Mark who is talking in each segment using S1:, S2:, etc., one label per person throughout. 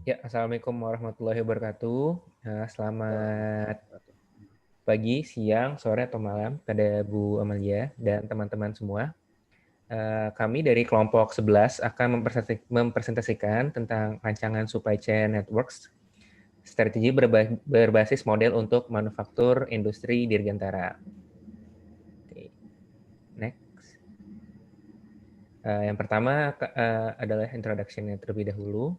S1: Ya, Assalamualaikum warahmatullahi wabarakatuh. Selamat pagi, siang, sore, atau malam pada Bu Amalia dan teman-teman semua. Kami dari kelompok 11 akan mempresentasikan tentang rancangan supply chain networks, strategi berbasis model untuk manufaktur industri dirgantara. Oke, next. Yang pertama adalah introduction-nya terlebih dahulu.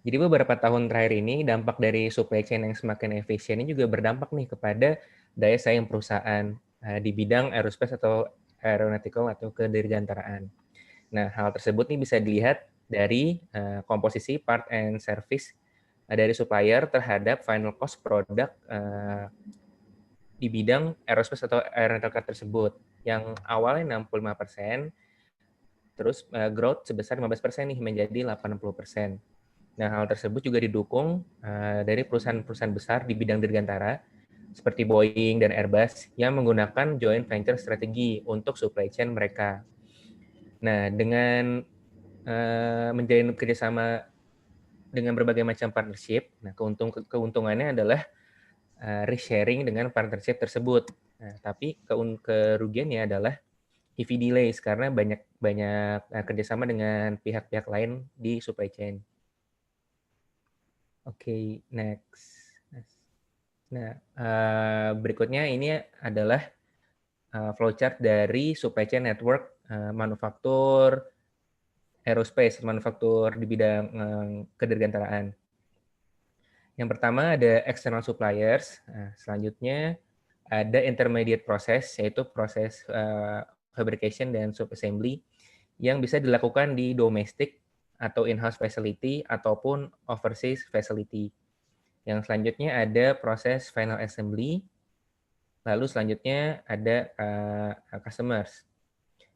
S1: Jadi beberapa tahun terakhir ini dampak dari supply chain yang semakin efisien ini juga berdampak nih kepada daya saing perusahaan di bidang aerospace atau aeronautical atau kedirgantaraan. Nah, hal tersebut nih bisa dilihat dari komposisi part and service dari supplier terhadap final cost produk di bidang aerospace atau aeronautical tersebut yang awalnya 65%, terus growth sebesar 15% nih menjadi 80%. Nah, hal tersebut juga didukung dari perusahaan-perusahaan besar di bidang dirgantara seperti Boeing dan Airbus yang menggunakan joint venture strategi untuk supply chain mereka. Nah, dengan menjalin kerjasama dengan berbagai macam partnership, nah keuntungannya adalah risk sharing dengan partnership tersebut. Nah, tapi kerugiannya adalah EV delays karena banyak kerjasama dengan pihak-pihak lain di supply chain. Oke, next. Nah, berikutnya ini adalah flowchart dari supply chain network manufaktur aerospace, manufaktur di bidang kedirgantaraan. Yang pertama ada external suppliers, selanjutnya ada intermediate process, yaitu proses fabrication dan subassembly yang bisa dilakukan di domestic atau in-house facility ataupun overseas facility. Yang selanjutnya ada proses final assembly, lalu selanjutnya ada customers.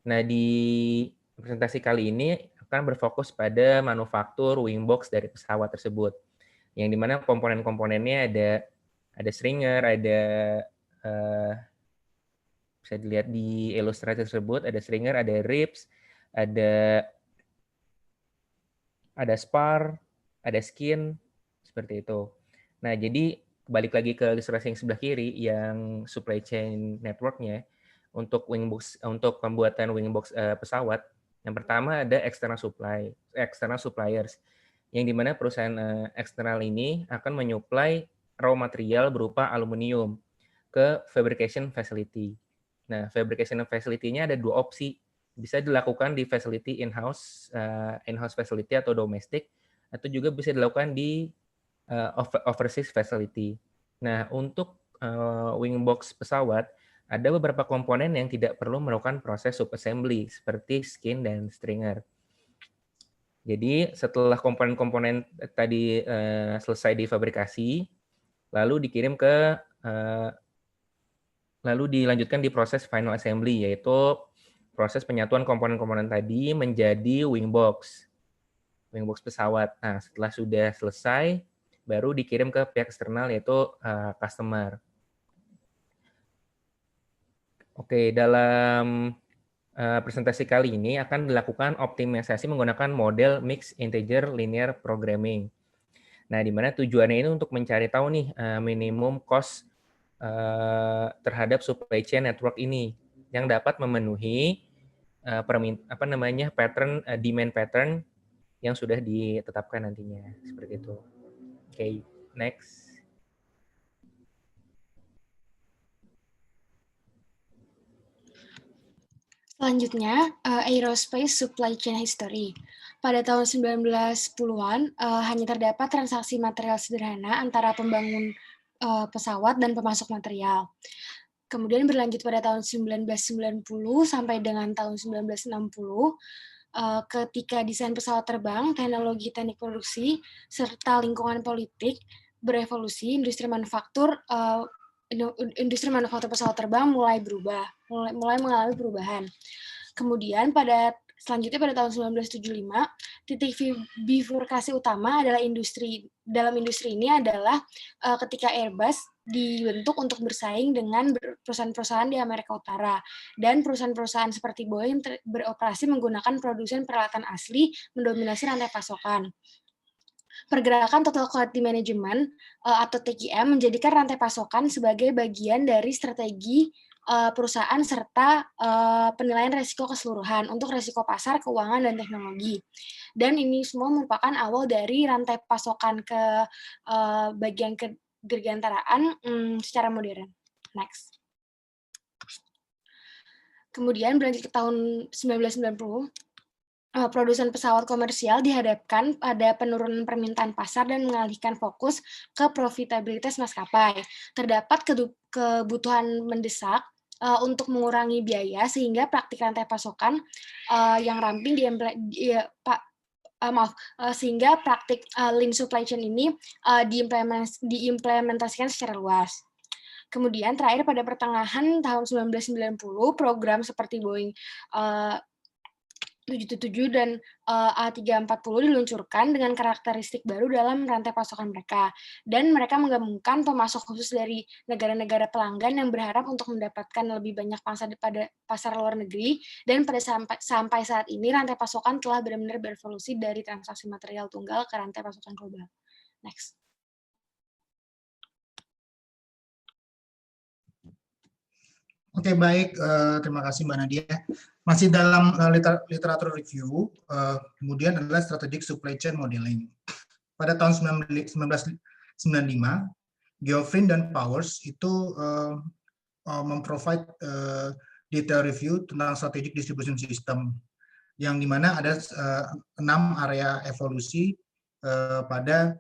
S1: Nah, di presentasi kali ini akan berfokus pada manufaktur wing box dari pesawat tersebut, yang dimana komponen-komponennya ada stringer, ada bisa dilihat di ilustrasi tersebut, ada stringer, ada ribs, ada spar, ada skin, seperti itu. Nah, jadi balik lagi ke ilustrasi yang sebelah kiri, yang supply chain network-nya, untuk untuk pembuatan wingbox pesawat, yang pertama ada external suppliers, yang dimana perusahaan eksternal ini akan menyuplai raw material berupa aluminium ke fabrication facility. Nah, fabrication facility-nya ada dua opsi, bisa dilakukan di facility in-house facility atau domestic, atau juga bisa dilakukan di overseas facility. Nah, untuk wing box pesawat, ada beberapa komponen yang tidak perlu melakukan proses subassembly, seperti skin dan stringer. Jadi, setelah komponen-komponen tadi selesai difabrikasi, lalu dikirim lalu dilanjutkan di proses final assembly, yaitu proses penyatuan komponen-komponen tadi menjadi wingbox pesawat. Nah, setelah sudah selesai, baru dikirim ke pihak eksternal, yaitu customer. Oke, dalam presentasi kali ini akan dilakukan optimisasi menggunakan model Mixed Integer Linear Programming. Nah, di mana tujuannya ini untuk mencari tahu nih minimum cost terhadap supply chain network ini yang dapat memenuhi demand pattern yang sudah ditetapkan nantinya, seperti itu. Oke, next.
S2: Selanjutnya, Aerospace Supply Chain History. Pada tahun 1910-an, hanya terdapat transaksi material sederhana antara pembangun pesawat dan pemasok material. Kemudian berlanjut pada tahun 1990 sampai dengan tahun 1960, ketika desain pesawat terbang, teknologi teknik produksi, serta lingkungan politik berevolusi, industri manufaktur pesawat terbang mulai mengalami perubahan. Kemudian selanjutnya pada tahun 1975, titik bifurkasi utama adalah dalam industri ini adalah ketika Airbus dibentuk untuk bersaing dengan perusahaan-perusahaan di Amerika Utara, dan perusahaan-perusahaan seperti Boeing beroperasi menggunakan produsen peralatan asli mendominasi rantai pasokan. Pergerakan Total Quality Management atau TQM menjadikan rantai pasokan sebagai bagian dari strategi perusahaan serta penilaian risiko keseluruhan untuk risiko pasar, keuangan, dan teknologi. Dan ini semua merupakan awal dari rantai pasokan ke bagian kedirgantaraan secara modern. Next. Kemudian berlanjut ke tahun 1990, produsen pesawat komersial dihadapkan pada penurunan permintaan pasar dan mengalihkan fokus ke profitabilitas maskapai. Terdapat kebutuhan mendesak untuk mengurangi biaya sehingga praktik rantai pasokan yang ramping sehingga praktik lean supply chain ini diimplementasikan secara luas. Kemudian terakhir pada pertengahan tahun 1990, program seperti Boeing 777 dan A340 diluncurkan dengan karakteristik baru dalam rantai pasokan mereka. Dan mereka menggabungkan pemasok khusus dari negara-negara pelanggan yang berharap untuk mendapatkan lebih banyak pangsa pada pasar luar negeri. Dan pada sampai saat ini, rantai pasokan telah benar-benar berevolusi dari transaksi material tunggal ke rantai pasokan global. Next.
S3: Oke, baik. Terima kasih Mbak Nadia. Masih dalam literatur review, kemudian adalah strategic supply chain modeling. Pada tahun 1995, Geoffrin dan Powers itu memprovide detail review tentang strategic distribution system, yang dimana ada 6 area evolusi pada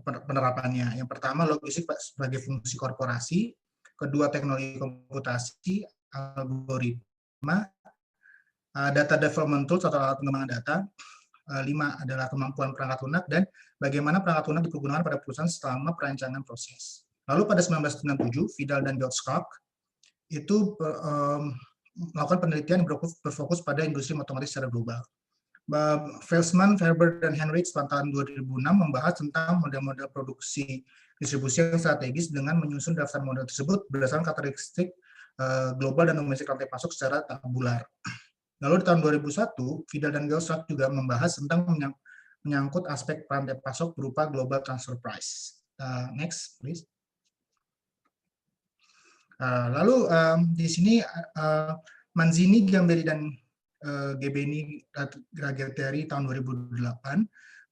S3: penerapannya. Yang pertama, logistik sebagai fungsi korporasi. Kedua, teknologi komputasi, algoritma, data development tools atau alat pengembangan data. 5 adalah kemampuan perangkat lunak dan bagaimana perangkat lunak dipergunakan pada perusahaan selama perancangan proses. Lalu pada 1997, Vidal dan Gottschalk itu melakukan penelitian yang berfokus pada industri otomotif secara global. Felsman, Ferber, dan Henrich pada tahun 2006 membahas tentang model-model produksi distribusi yang strategis dengan menyusun daftar model tersebut berdasarkan karakteristik global dan domestik rantai pasok secara tabular. Lalu di tahun 2001, Vidal dan Gottschalk juga membahas tentang menyangkut aspek rantai pasok berupa global transfer price. Next, please. Lalu di sini Manzini, Gamberi, dan Gebeni Grageteri tahun 2008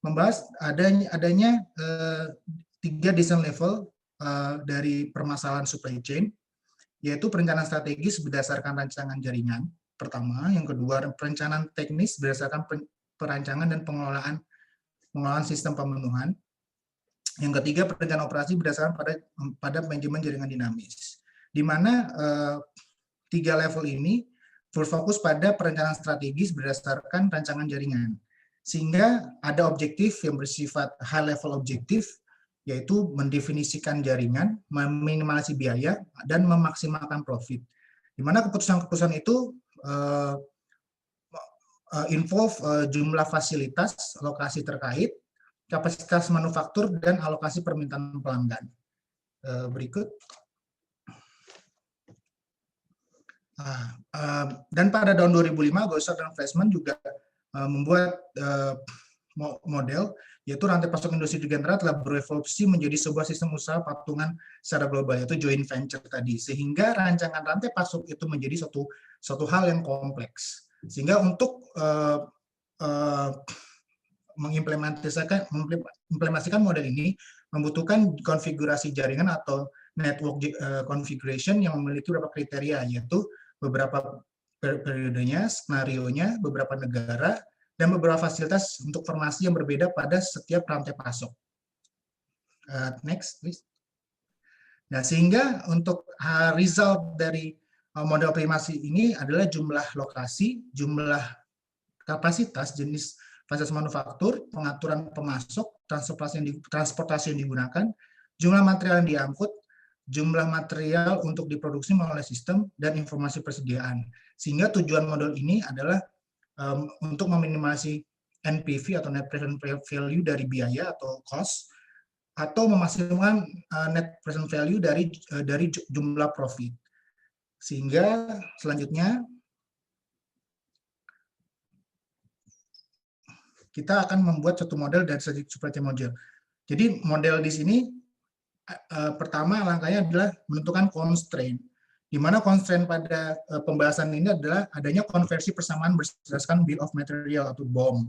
S3: membahas adanya 3 design level dari permasalahan supply chain, yaitu perencanaan strategis berdasarkan rancangan jaringan pertama, yang kedua perencanaan teknis berdasarkan perancangan dan pengelolaan sistem pemenuhan, yang ketiga perencanaan operasi berdasarkan pada manajemen jaringan dinamis, di mana 3 level ini berfokus pada perencanaan strategis berdasarkan rancangan jaringan, sehingga ada objektif yang bersifat high level objektif, yaitu mendefinisikan jaringan, meminimalisasi biaya, dan memaksimalkan profit. Di mana keputusan-keputusan itu involve jumlah fasilitas, lokasi terkait, kapasitas manufaktur, dan alokasi permintaan pelanggan. Berikut. Dan pada tahun 2005, Gottschalk dan Felsman juga membuat model, yaitu rantai pasok industri dirgantara telah berevolusi menjadi sebuah sistem usaha patungan secara global, yaitu joint venture tadi, sehingga rancangan rantai pasok itu menjadi suatu hal yang kompleks, sehingga untuk mengimplementasikan model ini membutuhkan konfigurasi jaringan atau network configuration yang memiliki beberapa kriteria, yaitu beberapa periodenya, skenarionya, beberapa negara, dan beberapa fasilitas untuk formasi yang berbeda pada setiap rantai pasok. Next, please. Nah, sehingga untuk result dari model optimasi ini adalah jumlah lokasi, jumlah kapasitas, jenis fasilitas manufaktur, pengaturan pemasok, transportasi yang digunakan, jumlah material yang diangkut, jumlah material untuk diproduksi melalui sistem, dan informasi persediaan. Sehingga tujuan model ini adalah untuk meminimalisasi NPV atau net present value dari biaya atau cost, atau memaksimalkan net present value dari jumlah profit. Sehingga selanjutnya kita akan membuat satu model dan supply chain model. Jadi model di sini pertama langkahnya adalah menentukan constraint. Di mana constraint pada pembahasan ini adalah adanya konversi persamaan berdasarkan bill of material atau BOM.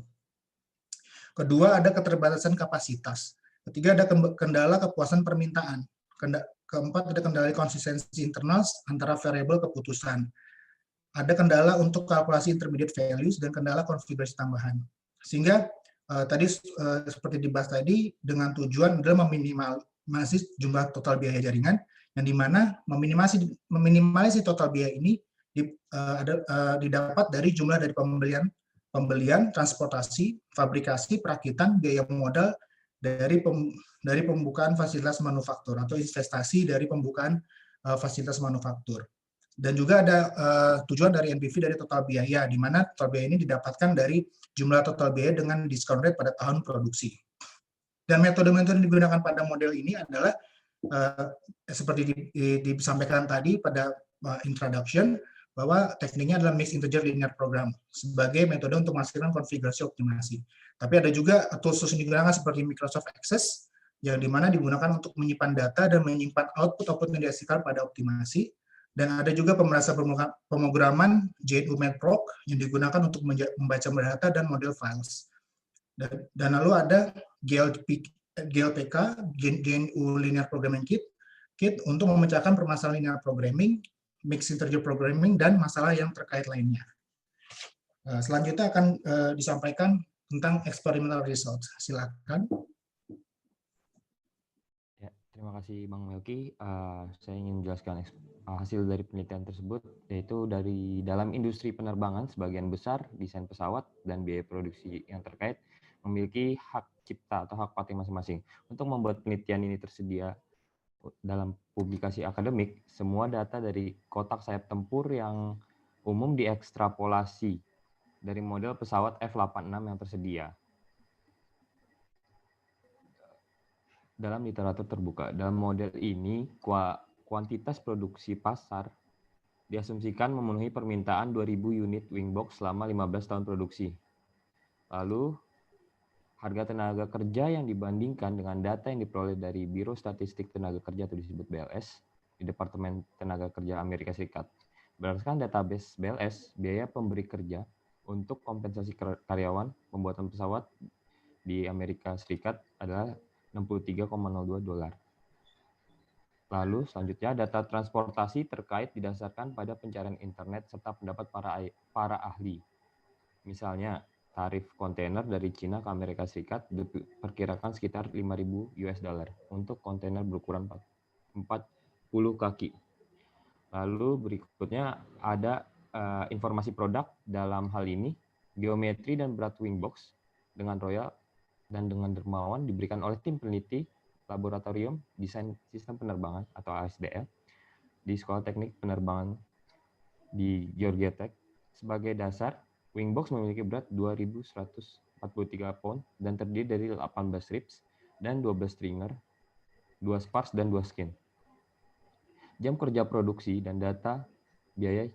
S3: Kedua, ada keterbatasan kapasitas. Ketiga, ada kendala kepuasan permintaan. Keempat, ada kendala konsistensi internal antara variabel keputusan. Ada kendala untuk kalkulasi intermediate values dan kendala konfigurasi tambahan. Sehingga tadi seperti dibahas tadi, dengan tujuan adalah meminimalisir jumlah total biaya jaringan, yang dimana meminimalisir total biaya ini didapat dari jumlah dari pembelian, transportasi, fabrikasi, perakitan, biaya modal dari pembukaan fasilitas manufaktur atau investasi dari pembukaan fasilitas manufaktur. Dan juga ada tujuan dari NPV dari total biaya, di mana total biaya ini didapatkan dari jumlah total biaya dengan discount rate pada tahun produksi. Dan metode-metode yang digunakan pada model ini adalah seperti disampaikan tadi pada introduction, bahwa tekniknya adalah mixed integer linear program sebagai metode untuk menghasilkan konfigurasi optimasi. Tapi ada juga tools yang digunakan seperti Microsoft Access, yang dimana digunakan untuk menyimpan data dan menyimpan output yang dihasilkan pada optimasi. Dan ada juga pemerasan pemrograman GNU Medproc yang digunakan untuk membaca data dan model files. Dan lalu ada GLPK, GNU Linear Programming Kit untuk memecahkan permasalahan linear programming, mixed integer programming, dan masalah yang terkait lainnya. Selanjutnya akan disampaikan tentang experimental results. Silakan.
S4: Ya, terima kasih Bang Melki. Saya ingin menjelaskan hasil dari penelitian tersebut, yaitu dari dalam industri penerbangan, sebagian besar desain pesawat dan biaya produksi yang terkait memiliki hak cipta atau hak paten masing-masing. Untuk membuat penelitian ini tersedia dalam publikasi akademik, semua data dari kotak sayap tempur yang umum diekstrapolasi dari model pesawat F-86 yang tersedia. Dalam literatur terbuka, dalam model ini, kuantitas produksi pasar diasumsikan memenuhi permintaan 2.000 unit wingbox selama 15 tahun produksi. Lalu, harga tenaga kerja yang dibandingkan dengan data yang diperoleh dari Biro Statistik Tenaga Kerja atau disebut BLS di Departemen Tenaga Kerja Amerika Serikat. Berdasarkan database BLS, biaya pemberi kerja untuk kompensasi karyawan pembuatan pesawat di Amerika Serikat adalah $63,02. Lalu selanjutnya data transportasi terkait didasarkan pada pencarian internet serta pendapat para ahli. Misalnya, tarif kontainer dari Cina ke Amerika Serikat diperkirakan sekitar $5.000 untuk kontainer berukuran 40 kaki. Lalu berikutnya ada informasi produk dalam hal ini, geometri dan berat wingbox dengan royal dan dengan dermawan diberikan oleh tim peneliti Laboratorium Desain Sistem Penerbangan atau ASDL di Sekolah Teknik Penerbangan di Georgia Tech. Sebagai dasar, wingbox memiliki berat 2.143 pound dan terdiri dari 18 ribs dan 12 stringer, 2 spars dan 2 skin. Jam kerja produksi dan data biaya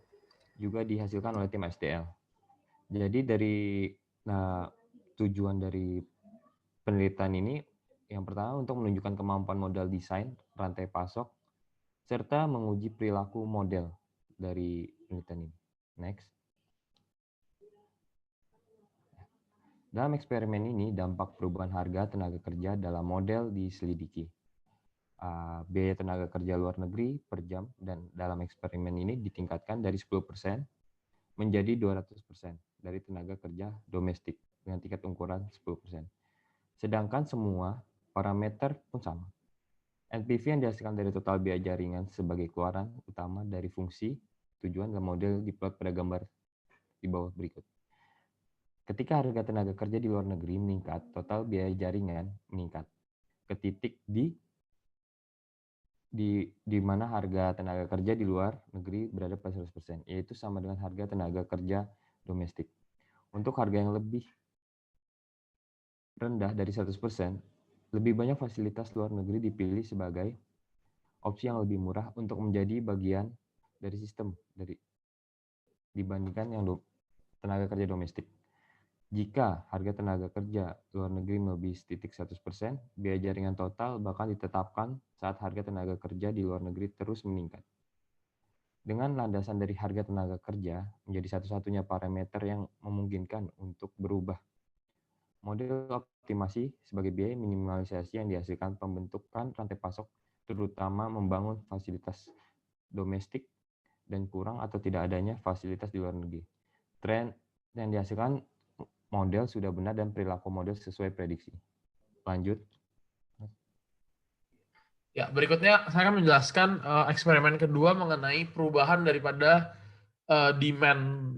S4: juga dihasilkan oleh tim SDL. Jadi dari tujuan dari penelitian ini, yang pertama untuk menunjukkan kemampuan model desain, rantai pasok, serta menguji perilaku model dari penelitian ini. Next. Dalam eksperimen ini, dampak perubahan harga tenaga kerja dalam model diselidiki. Biaya tenaga kerja luar negeri per jam dan dalam eksperimen ini ditingkatkan dari 10% menjadi 200% dari tenaga kerja domestik dengan tingkat ukuran 10%. Sedangkan semua parameter pun sama. NPV yang dihasilkan dari total biaya jaringan sebagai keluaran utama dari fungsi tujuan dan model diplot pada gambar di bawah berikut. Ketika harga tenaga kerja di luar negeri meningkat, total biaya jaringan meningkat ke titik di mana harga tenaga kerja di luar negeri berada pada 100%, yaitu sama dengan harga tenaga kerja domestik. Untuk harga yang lebih rendah dari 100%, lebih banyak fasilitas luar negeri dipilih sebagai opsi yang lebih murah untuk menjadi bagian dari sistem dibandingkan yang tenaga kerja domestik. Jika harga tenaga kerja luar negeri melebihi setitik 100%, biaya jaringan total bahkan ditetapkan saat harga tenaga kerja di luar negeri terus meningkat. Dengan landasan dari harga tenaga kerja menjadi satu-satunya parameter yang memungkinkan untuk berubah. Model optimasi sebagai biaya minimalisasi yang dihasilkan pembentukan rantai pasok, terutama membangun fasilitas domestik dan kurang atau tidak adanya fasilitas di luar negeri. Tren yang dihasilkan model sudah benar dan perilaku model sesuai prediksi. Lanjut.
S5: Ya, berikutnya saya akan menjelaskan eksperimen kedua mengenai perubahan daripada demand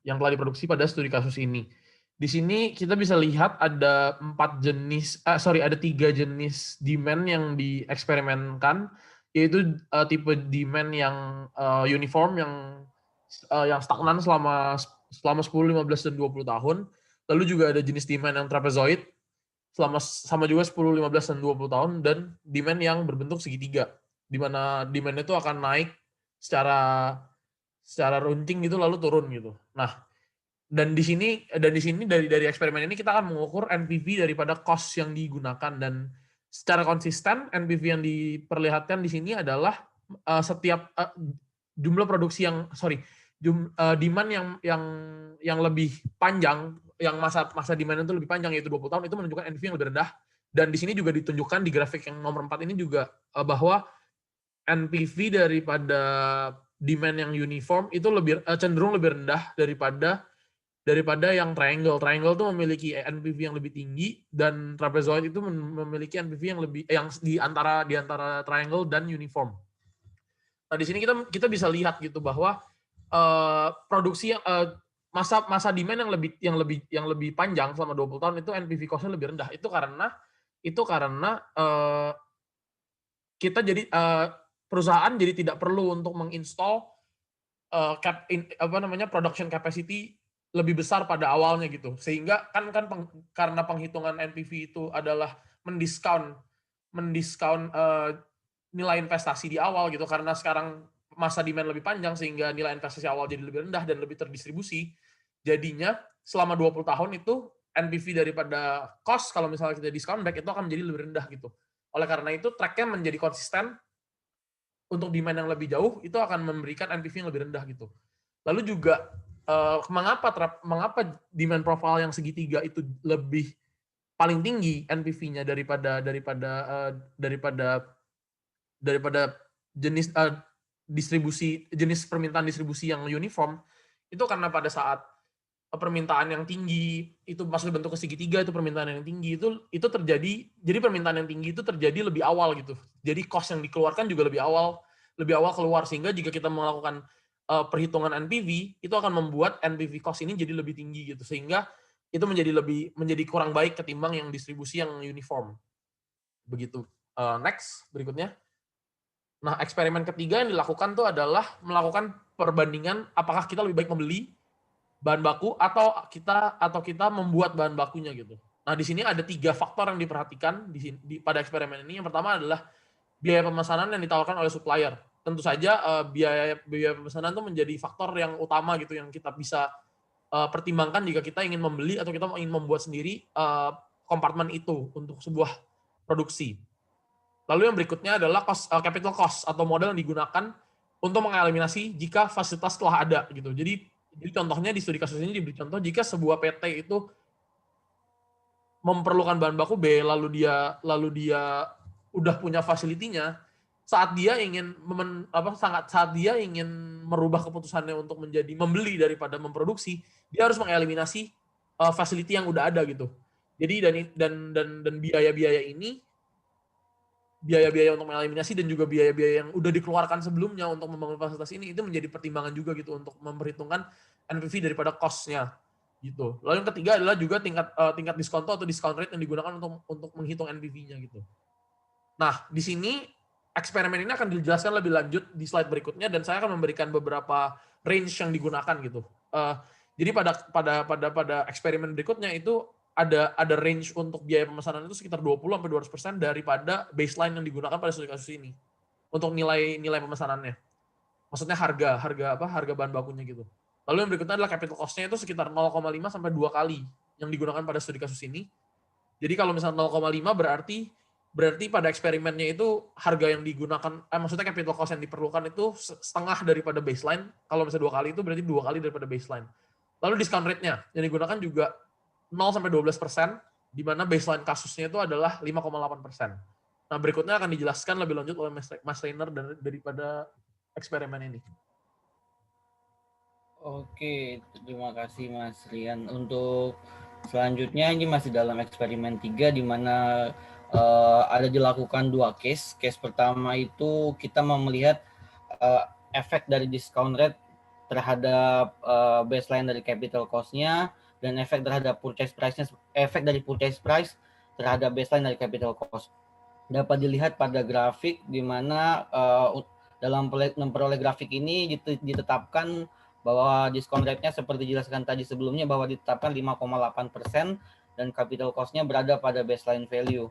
S5: yang telah diproduksi pada studi kasus ini. Di sini kita bisa lihat ada ada 3 jenis demand yang dieksperimenkan, yaitu tipe demand yang uniform, yang stagnan selama 10, 15, dan 20 tahun. Lalu juga ada jenis demand yang trapezoid, sama juga 10, 15, dan 20 tahun, dan demand yang berbentuk segitiga, di mana demand itu akan naik secara runcing gitu lalu turun gitu. Nah, dan di sini dari eksperimen ini kita akan mengukur NPV daripada cost yang digunakan, dan secara konsisten NPV yang diperlihatkan di sini adalah setiap jumlah produksi demand yang lebih panjang, yang masa demand itu lebih panjang yaitu 20 tahun, itu menunjukkan NPV yang lebih rendah. Dan di sini juga ditunjukkan di grafik yang nomor 4 ini juga bahwa NPV daripada demand yang uniform itu cenderung lebih rendah daripada yang triangle. Triangle itu memiliki NPV yang lebih tinggi, dan trapezoid itu memiliki NPV yang lebih di antara triangle dan uniform. Nah, di sini kita bisa lihat gitu bahwa produksi masa demand yang lebih panjang selama 20 tahun itu NPV cost-nya lebih rendah. Itu karena kita jadi perusahaan jadi tidak perlu untuk menginstall production capacity lebih besar pada awalnya gitu. Sehingga karena penghitungan NPV itu adalah mendiskon nilai investasi di awal gitu, karena sekarang masa demand lebih panjang sehingga nilai investasi awal jadi lebih rendah dan lebih terdistribusi. Jadinya selama 20 tahun itu NPV daripada cost kalau misalnya kita discount back itu akan menjadi lebih rendah gitu. Oleh karena itu tracknya menjadi konsisten untuk demand yang lebih jauh, itu akan memberikan NPV yang lebih rendah gitu. Lalu juga mengapa demand profile yang segitiga itu lebih paling tinggi NPV-nya daripada jenis permintaan distribusi yang uniform, itu karena pada saat permintaan yang tinggi itu masuk bentuk segitiga, itu permintaan yang tinggi itu terjadi, jadi permintaan yang tinggi itu terjadi lebih awal gitu. Jadi cost yang dikeluarkan juga lebih awal keluar, sehingga jika kita melakukan perhitungan NPV itu akan membuat NPV cost ini jadi lebih tinggi gitu, sehingga itu menjadi kurang baik ketimbang yang distribusi yang uniform. Begitu. Next, berikutnya. Nah, eksperimen ketiga yang dilakukan tuh adalah melakukan perbandingan apakah kita lebih baik membeli bahan baku atau kita membuat bahan bakunya gitu. Nah, di sini ada 3 faktor yang diperhatikan pada eksperimen ini. Yang pertama adalah biaya pemesanan yang ditawarkan oleh supplier. Tentu saja biaya pemesanan itu menjadi faktor yang utama gitu yang kita bisa pertimbangkan jika kita ingin membeli atau kita ingin membuat sendiri kompartemen itu untuk sebuah produksi. Lalu yang berikutnya adalah capital cost atau modal yang digunakan untuk mengeliminasi jika fasilitas telah ada gitu. Jadi contohnya di studi kasus ini diberi contoh jika sebuah PT itu memerlukan bahan baku B, lalu dia udah punya fasilitinya, saat dia ingin merubah keputusannya untuk menjadi membeli daripada memproduksi, dia harus mengeliminasi fasiliti yang udah ada gitu. Jadi dan biaya-biaya untuk mengeliminasi dan juga biaya-biaya yang udah dikeluarkan sebelumnya untuk membangun fasilitas ini itu menjadi pertimbangan juga gitu untuk memperhitungkan NPV daripada cost-nya gitu. Lalu yang ketiga adalah juga tingkat diskonto atau discount rate yang digunakan untuk menghitung NPV-nya gitu. Nah, di sini eksperimen ini akan dijelaskan lebih lanjut di slide berikutnya, dan saya akan memberikan beberapa range yang digunakan gitu. Jadi pada eksperimen berikutnya itu ada range untuk biaya pemesanan itu sekitar 20-200% daripada baseline yang digunakan pada studi kasus ini untuk nilai pemesanannya. Maksudnya harga bahan bakunya gitu. Lalu yang berikutnya adalah capital cost-nya itu sekitar 0,5 sampai 2 kali yang digunakan pada studi kasus ini. Jadi kalau misalnya 0,5 berarti pada eksperimennya itu harga yang digunakan, maksudnya capital cost yang diperlukan itu setengah daripada baseline. Kalau misalnya 2 kali itu berarti 2 kali daripada baseline. Lalu discount rate-nya yang digunakan juga 0-12%, di mana baseline kasusnya itu adalah 5,8%. Nah, berikutnya akan dijelaskan lebih lanjut oleh Mas Rainer daripada eksperimen ini.
S6: Oke, terima kasih Mas Rian. Untuk selanjutnya ini masih dalam eksperimen 3 di mana ada dilakukan 2 case. Case pertama itu kita mau melihat efek dari discount rate terhadap baseline dari capital cost-nya dan efek terhadap purchase price-nya, efek dari purchase price terhadap baseline dari capital cost. Dapat dilihat pada grafik di mana dalam memperoleh grafik ini ditetapkan bahwa diskon rate-nya seperti dijelaskan tadi sebelumnya bahwa ditetapkan 5,8% dan capital cost-nya berada pada baseline value.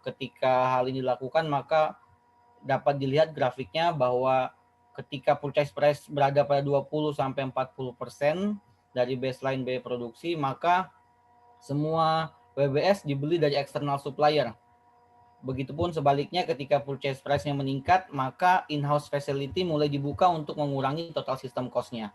S6: Ketika hal ini dilakukan maka dapat dilihat grafiknya bahwa ketika purchase price berada pada 20-40% dari baseline biaya produksi, maka semua WBS dibeli dari external supplier. Begitupun sebaliknya ketika purchase price-nya meningkat, maka in-house facility mulai dibuka untuk mengurangi total system cost-nya.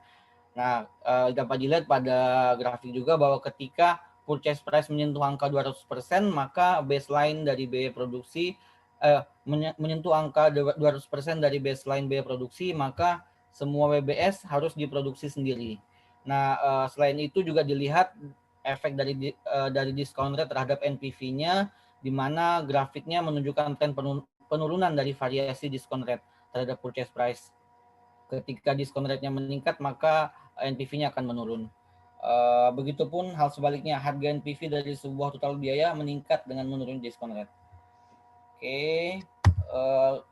S6: Nah, dapat dilihat pada grafik juga bahwa ketika purchase price menyentuh angka 200%, maka baseline dari biaya produksi menyentuh angka 200% dari baseline biaya produksi, maka semua WBS harus diproduksi sendiri. Nah, selain itu juga dilihat efek dari discount rate terhadap NPV-nya, di mana grafiknya menunjukkan tren penurunan dari variasi diskon rate terhadap purchase price. Ketika diskon rate-nya meningkat, maka NPV-nya akan menurun. Begitupun hal sebaliknya, harga NPV dari sebuah total biaya meningkat dengan menurun diskon rate. Oke,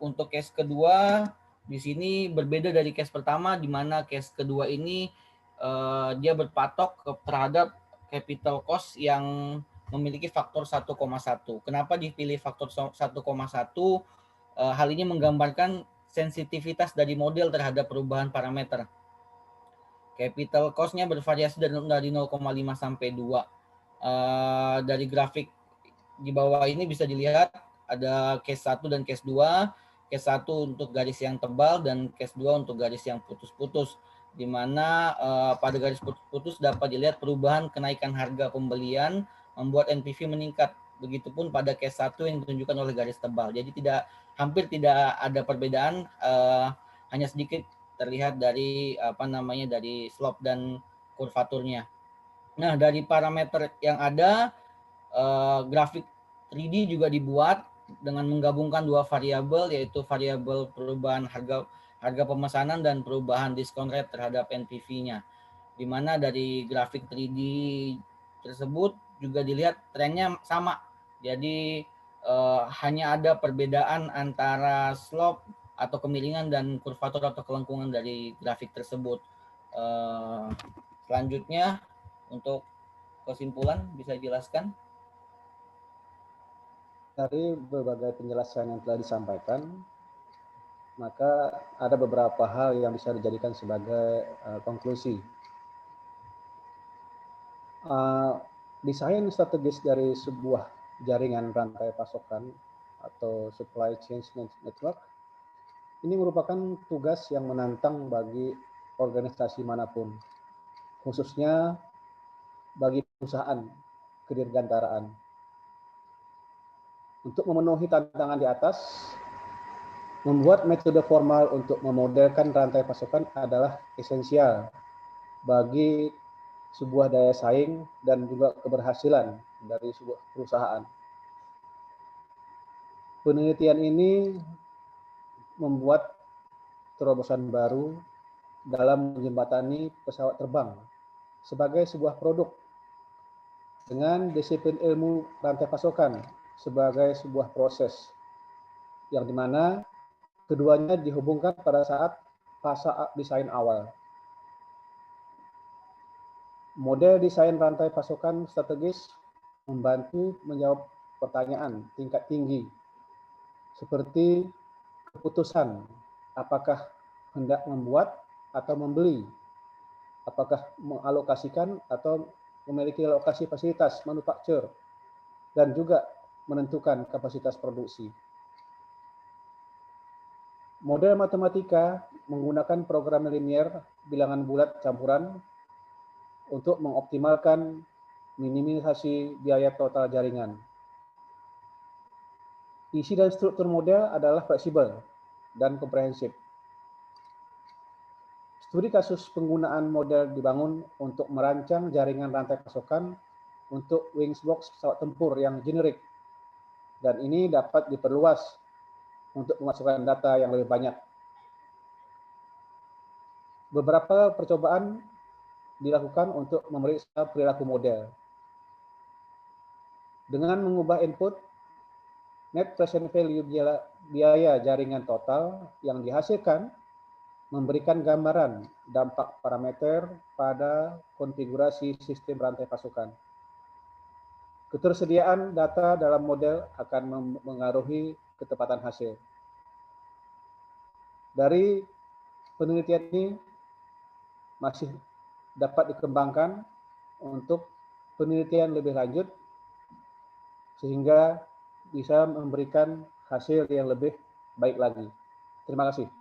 S6: untuk case kedua, di sini berbeda dari case pertama, di mana case kedua ini dia berpatok terhadap capital cost yang memiliki faktor 1,1. Kenapa dipilih faktor 1,1? Hal ini menggambarkan sensitivitas dari model terhadap perubahan parameter. Capital cost-nya bervariasi dari 0,5 sampai 2. Dari grafik di bawah ini bisa dilihat ada case 1 dan case 2. Case 1 untuk garis yang tebal dan case 2 untuk garis yang putus-putus. Di mana pada garis putus-putus dapat dilihat perubahan kenaikan harga pembelian membuat NPV meningkat. Begitupun pada case 1 yang ditunjukkan oleh garis tebal. Jadi hampir tidak ada perbedaan, hanya sedikit terlihat dari dari slope dan kurvaturnya. Nah, dari parameter yang ada, grafik 3D juga dibuat dengan menggabungkan 2 variabel, yaitu variabel perubahan harga pemesanan dan perubahan diskon rate terhadap NPV-nya. Di mana dari grafik 3D tersebut juga dilihat trennya sama. Jadi hanya ada perbedaan antara slope atau kemiringan dan kurvatur atau kelengkungan dari grafik tersebut. Selanjutnya untuk kesimpulan bisa dijelaskan?
S7: Dari berbagai penjelasan yang telah disampaikan, maka ada beberapa hal yang bisa dijadikan sebagai konklusi. Desain strategis dari sebuah jaringan rantai pasokan atau supply chain network ini merupakan tugas yang menantang bagi organisasi manapun, khususnya bagi perusahaan kedirgantaraan. Untuk memenuhi tantangan di atas, membuat metode formal untuk memodelkan rantai pasokan adalah esensial bagi sebuah daya saing dan juga keberhasilan dari sebuah perusahaan. Penelitian ini membuat terobosan baru dalam menjembatani pesawat terbang sebagai sebuah produk dengan disiplin ilmu rantai pasokan sebagai sebuah proses yang dimana keduanya dihubungkan pada saat fase desain awal. Model desain rantai pasokan strategis membantu menjawab pertanyaan tingkat tinggi seperti keputusan apakah hendak membuat atau membeli, apakah mengalokasikan atau memiliki lokasi fasilitas manufaktur, dan juga menentukan kapasitas produksi. Model matematika menggunakan program linear bilangan bulat campuran untuk mengoptimalkan minimalisasi biaya total jaringan. Isi dan struktur model adalah fleksibel dan komprehensif. Studi kasus penggunaan model dibangun untuk merancang jaringan rantai pasokan untuk wings box pesawat tempur yang generik, dan ini dapat diperluas untuk memasukkan data yang lebih banyak. Beberapa percobaan dilakukan untuk memeriksa perilaku model. Dengan mengubah input, net present value biaya jaringan total yang dihasilkan memberikan gambaran dampak parameter pada konfigurasi sistem rantai pasokan. Ketersediaan data dalam model akan mengaruhi ketepatan hasil. Dari penelitian ini masih dapat dikembangkan untuk penelitian lebih lanjut sehingga bisa memberikan hasil yang lebih baik lagi. Terima kasih.